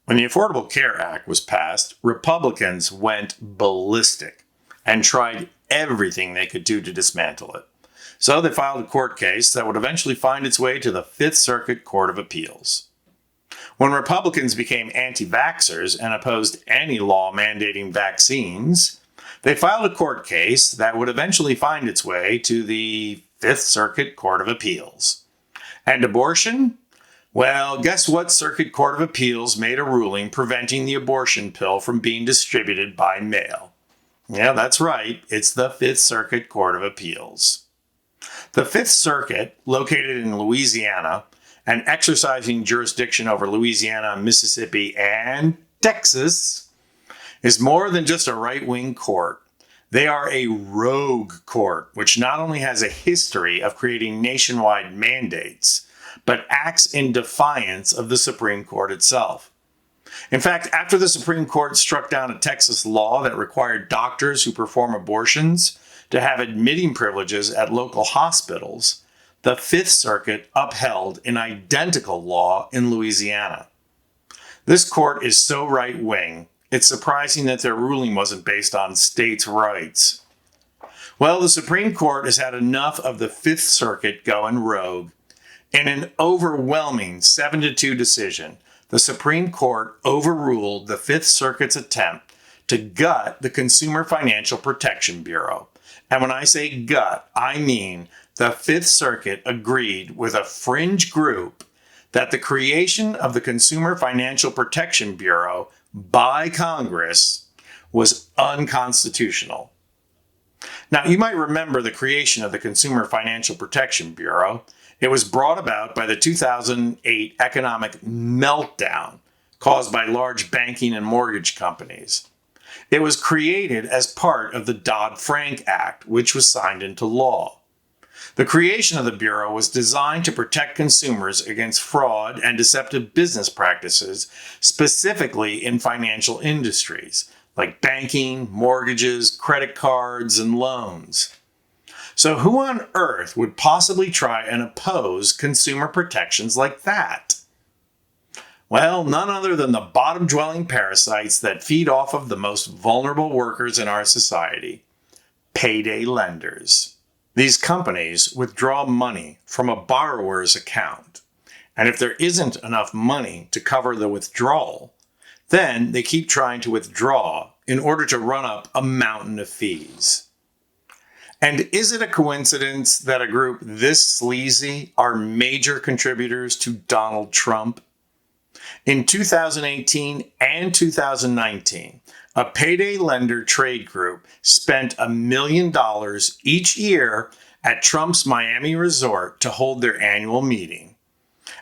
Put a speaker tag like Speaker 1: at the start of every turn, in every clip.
Speaker 1: When the Affordable Care Act was passed, Republicans went ballistic and tried everything they could do to dismantle it. So they filed a court case that would eventually find its way to the Fifth Circuit Court of Appeals. When Republicans became anti-vaxxers and opposed any law mandating vaccines, they filed a court case that would eventually find its way to the Fifth Circuit Court of Appeals. And abortion? Well, guess what Circuit Court of Appeals made a ruling preventing the abortion pill from being distributed by mail? Yeah, that's right. It's the Fifth Circuit Court of Appeals. The Fifth Circuit, located in Louisiana and exercising jurisdiction over Louisiana, Mississippi, and Texas, is more than just a right-wing court. They are a rogue court, which not only has a history of creating nationwide mandates, but acts in defiance of the Supreme Court itself. In fact, after the Supreme Court struck down a Texas law that required doctors who perform abortions to have admitting privileges at local hospitals, the Fifth Circuit upheld an identical law in Louisiana. This court is so right-wing, it's surprising that their ruling wasn't based on states' rights. Well, the Supreme Court has had enough of the Fifth Circuit going rogue. In an overwhelming 7-2 decision, the Supreme Court overruled the Fifth Circuit's attempt to gut the Consumer Financial Protection Bureau. And when I say gut, I mean the Fifth Circuit agreed with a fringe group that the creation of the Consumer Financial Protection Bureau by Congress was unconstitutional. Now, you might remember the creation of the Consumer Financial Protection Bureau. It was brought about by the 2008 economic meltdown caused by large banking and mortgage companies. It was created as part of the Dodd-Frank Act, which was signed into law. The creation of the Bureau was designed to protect consumers against fraud and deceptive business practices, specifically in financial industries like banking, mortgages, credit cards, and loans. So who on earth would possibly try and oppose consumer protections like that? Well, none other than the bottom-dwelling parasites that feed off of the most vulnerable workers in our society, payday lenders. These companies withdraw money from a borrower's account, and if there isn't enough money to cover the withdrawal, then they keep trying to withdraw in order to run up a mountain of fees. And is it a coincidence that a group this sleazy are major contributors to Donald Trump? In 2018 and 2019, a payday lender trade group spent $1 million each year at Trump's Miami resort to hold their annual meeting.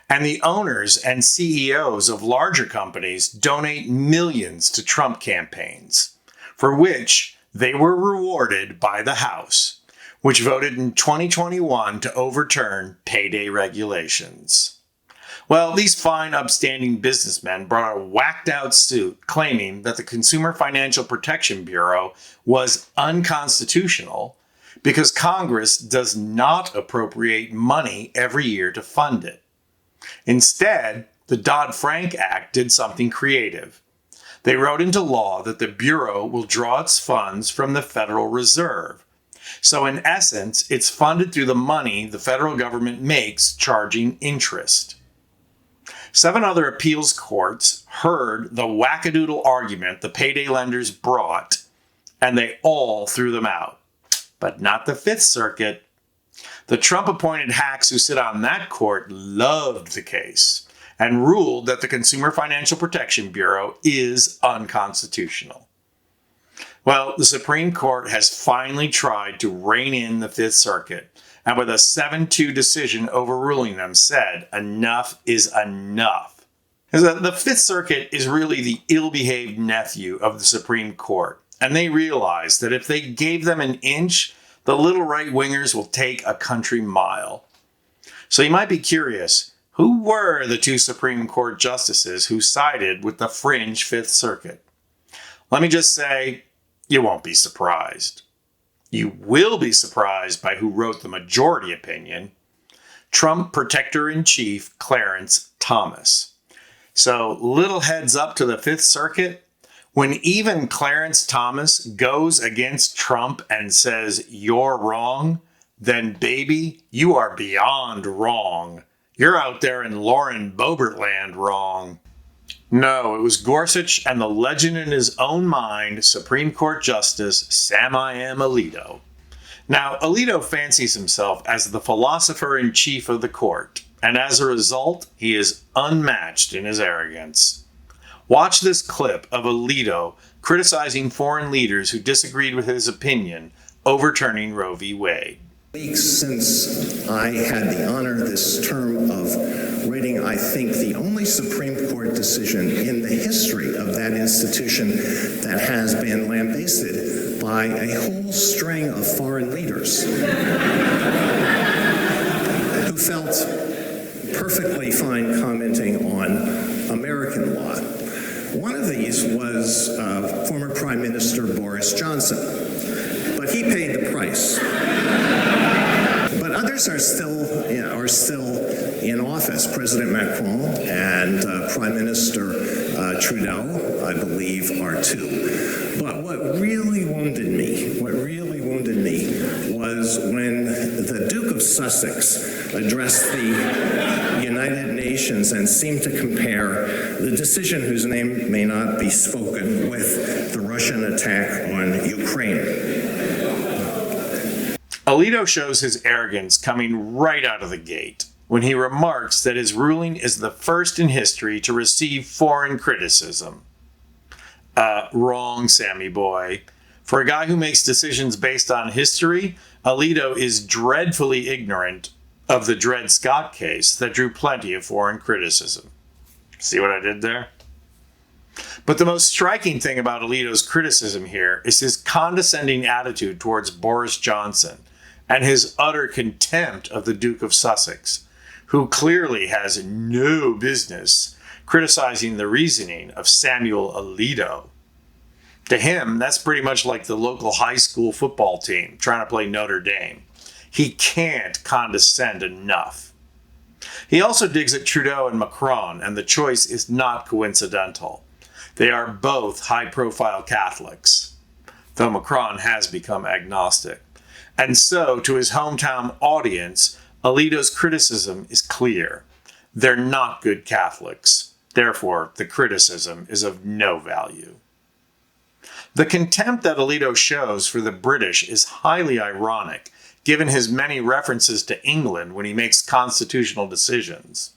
Speaker 1: And the owners and CEOs of larger companies donate millions to Trump campaigns, for which they were rewarded by the House, which voted in 2021 to overturn payday regulations. Well, these fine, upstanding businessmen brought a whacked-out suit claiming that the Consumer Financial Protection Bureau was unconstitutional because Congress does not appropriate money every year to fund it. Instead, the Dodd-Frank Act did something creative. They wrote into law that the Bureau will draw its funds from the Federal Reserve. So in essence, it's funded through the money the federal government makes charging interest. 7 other appeals courts heard the wackadoodle argument the payday lenders brought, and they all threw them out. But not the Fifth Circuit. The Trump-appointed hacks who sit on that court loved the case and ruled that the Consumer Financial Protection Bureau is unconstitutional. Well, the Supreme Court has finally tried to rein in the Fifth Circuit, and with a 7-2 decision overruling them said, enough is enough. The Fifth Circuit is really the ill-behaved nephew of the Supreme Court, and they realize that if they gave them an inch, the little right-wingers will take a country mile. So you might be curious, who were the 2 Supreme Court justices who sided with the fringe Fifth Circuit? Let me just say, you won't be surprised. You will be surprised by who wrote the majority opinion, Trump Protector-in-Chief Clarence Thomas. So, little heads up to the Fifth Circuit. When even Clarence Thomas goes against Trump and says, "You're wrong," then baby, you are beyond wrong. You're out there in Lauren Boebert land wrong. No, it was Gorsuch and the legend in his own mind, Supreme Court Justice Sam Alito. Now, Alito fancies himself as the philosopher-in-chief of the court, and as a result, he is unmatched in his arrogance. Watch this clip of Alito criticizing foreign leaders who disagreed with his opinion, overturning Roe v. Wade.
Speaker 2: Weeks since I had the honor this term of writing, I think, the only Supreme Court decision in the history of that institution that has been lambasted by a whole string of foreign leaders who felt perfectly fine commenting on American law. One of these was former Prime Minister Boris Johnson, but he paid the price. But others are still in office. President Macron and Prime Minister Trudeau, I believe, are too. But what really wounded me was when the Duke of Sussex addressed the United Nations and seemed to compare the decision, whose name may not be spoken, with the Russian attack on Ukraine.
Speaker 1: Alito shows his arrogance coming right out of the gate when he remarks that his ruling is the first in history to receive foreign criticism. Wrong, Sammy boy. For a guy who makes decisions based on history, Alito is dreadfully ignorant of the Dred Scott case that drew plenty of foreign criticism. See what I did there? But the most striking thing about Alito's criticism here is his condescending attitude towards Boris Johnson and his utter contempt of the Duke of Sussex, who clearly has no business criticizing the reasoning of Samuel Alito. To him, that's pretty much like the local high school football team trying to play Notre Dame. He can't condescend enough. He also digs at Trudeau and Macron, and the choice is not coincidental. They are both high-profile Catholics, though Macron has become agnostic. And so, to his hometown audience, Alito's criticism is clear. They're not good Catholics. Therefore, the criticism is of no value. The contempt that Alito shows for the British is highly ironic, given his many references to England when he makes constitutional decisions.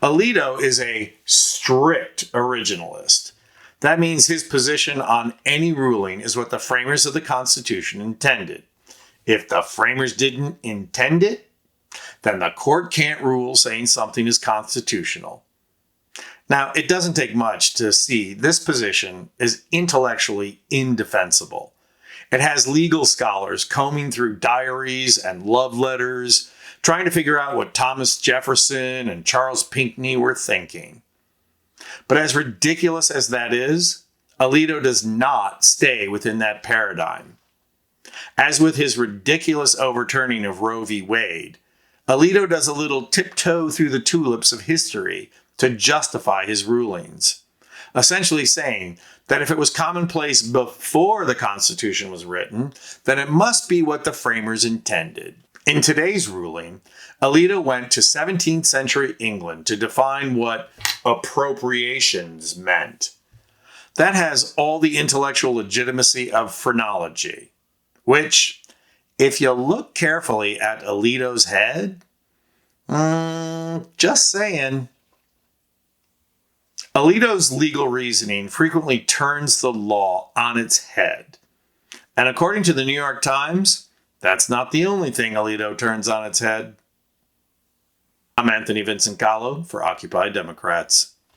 Speaker 1: Alito is a strict originalist. That means his position on any ruling is what the framers of the Constitution intended. If the framers didn't intend it, then the court can't rule saying something is constitutional. Now, it doesn't take much to see this position is intellectually indefensible. It has legal scholars combing through diaries and love letters, trying to figure out what Thomas Jefferson and Charles Pinckney were thinking. But as ridiculous as that is, Alito does not stay within that paradigm. As with his ridiculous overturning of Roe v. Wade, Alito does a little tiptoe through the tulips of history to justify his rulings, essentially saying that if it was commonplace before the Constitution was written, then it must be what the framers intended. In today's ruling, Alito went to 17th century England to define what appropriations meant. That has all the intellectual legitimacy of phrenology, which, if you look carefully at Alito's head, just saying. Alito's legal reasoning frequently turns the law on its head. And according to the New York Times, that's not the only thing Alito turns on its head. I'm Anthony Vincent Gallo for Occupy Democrats.